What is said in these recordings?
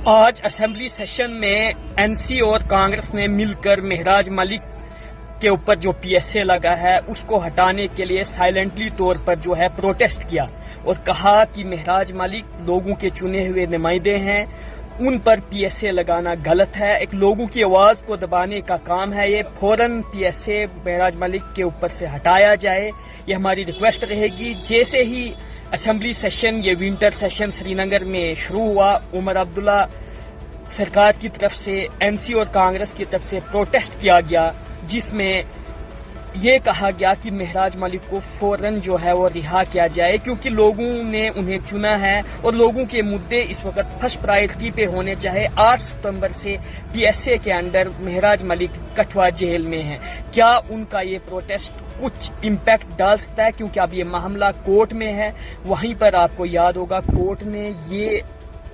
آج assembly session میں N C اور کانگریس نے مل کر مہراج ملک کے اوپر جو پی ایس اے لگا ہے اس کو ہٹانے کے لیے سائلنٹلی طور پر جو ہے پروٹیسٹ کیا اور کہا کہ مہراج ملک لوگوں کے چنے ہوئے نمائندے ہیں، ان پر پی ایس اے لگانا غلط ہے، ایک لوگوں کی آواز کو دبانے کا کام ہے، یہ فوراً پی ایس اے مہراج ملک کے اوپر سے ہٹایا جائے، یہ ہماری ریکویسٹ رہے گی۔ جیسے ہی اسمبلی سیشن یہ ونٹر سیشن سری نگر میں شروع ہوا، عمر عبداللہ سرکار کی طرف سے این سی اور کانگریس کی طرف سے پروٹیسٹ کیا گیا، جس میں یہ کہا گیا کہ مہراج ملک کو فوراً جو ہے وہ رہا کیا جائے، کیونکہ لوگوں نے انہیں چنا ہے اور لوگوں کے مدعے اس وقت فرسٹ پرائرٹی پہ ہونے چاہے۔ 8 ستمبر سے پی ایس اے کے انڈر مہراج ملک کٹھوا جیل میں ہیں۔ کیا ان کا یہ پروٹیسٹ کچھ امپیکٹ ڈال سکتا ہے؟ کیونکہ اب یہ معاملہ کورٹ میں ہے، وہیں پر آپ کو یاد ہوگا کورٹ نے یہ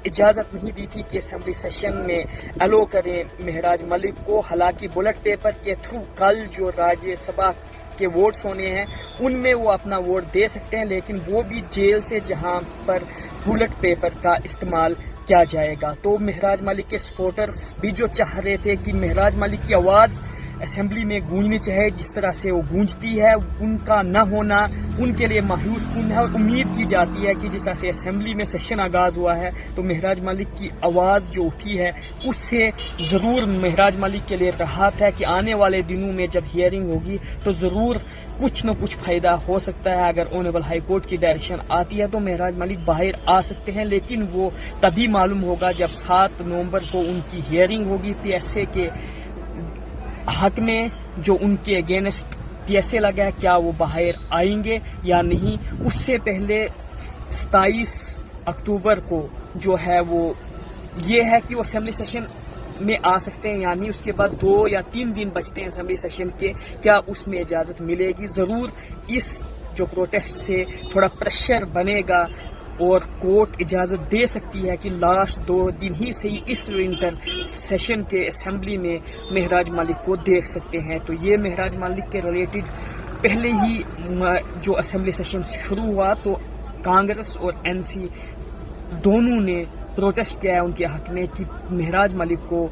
اجازت نہیں دی تھی کہ اسمبلی سیشن میں الو کریں مہراج ملک کو، حالانکہ بلٹ پیپر کے تھرو کل جو راجیہ سبھا کے ووٹس ہونے ہیں ان میں وہ اپنا ووٹ دے سکتے ہیں، لیکن وہ بھی جیل سے جہاں پر بلٹ پیپر کا استعمال کیا جائے گا۔ تو مہراج ملک کے سپورٹرز بھی جو چاہ رہے تھے کہ مہراج ملک کی آواز اسمبلی میں گونجنی چاہے جس طرح سے وہ گونجتی ہے، ان کا نہ ہونا ان کے لیے مایوس کن ہے، اور امید کی جاتی ہے کہ جس طرح سے اسمبلی میں سیشن آغاز ہوا ہے تو مہراج ملک کی آواز جو اٹھی ہے اس سے ضرور مہراج ملک کے لیے راحت ہے کہ آنے والے دنوں میں جب ہیئرنگ ہوگی تو ضرور کچھ نہ کچھ فائدہ ہو سکتا ہے۔ اگر آنریبل ہائی کورٹ کی ڈائریکشن آتی ہے تو مہراج ملک باہر آ سکتے ہیں، لیکن وہ تبھی معلوم ہوگا جب 7 نومبر کو ان کی ہیئرنگ ہوگی پی ایس اے کے حق میں، جو ان کے اگینسٹ پی ایس اے لگا ہے، کیا وہ باہر آئیں گے یا نہیں۔ اس سے پہلے 27 اکتوبر کو جو ہے وہ یہ ہے کہ وہ اسمبلی سیشن میں آ سکتے ہیں یا نہیں، اس کے بعد 2 یا 3 دن بچتے ہیں اسمبلی سیشن کے، کیا اس میں اجازت ملے گی؟ ضرور اس جو پروٹیسٹ سے تھوڑا پریشر بنے گا اور کورٹ اجازت دے سکتی ہے کہ لاسٹ 2 دن ہی سے ہی اس ونٹر سیشن کے اسمبلی میں مہراج ملک کو دیکھ سکتے ہیں۔ تو یہ مہراج ملک کے ریلیٹڈ پہلے ہی جو اسمبلی سیشن شروع ہوا تو کانگریس اور این سی دونوں نے پروٹیسٹ کیا ہے ان کے حق میں کہ مہراج ملک کو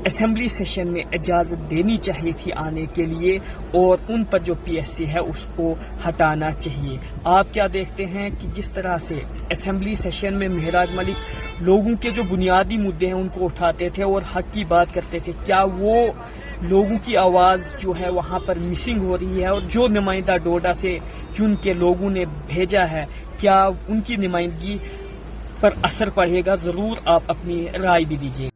اسمبلی سیشن میں اجازت دینی چاہیے تھی آنے کے لیے، اور ان پر جو پی ایس سی ہے اس کو ہٹانا چاہیے۔ آپ کیا دیکھتے ہیں کہ جس طرح سے اسمبلی سیشن میں مہراج ملک لوگوں کے جو بنیادی مدعے ہیں ان کو اٹھاتے تھے اور حق کی بات کرتے تھے، کیا وہ لوگوں کی آواز جو ہے وہاں پر مسنگ ہو رہی ہے؟ اور جو نمائندہ ڈوڈا سے چن کے لوگوں نے بھیجا ہے، کیا ان کی نمائندگی پر اثر پڑے گا؟ ضرور آپ اپنی رائے بھی دیجیے۔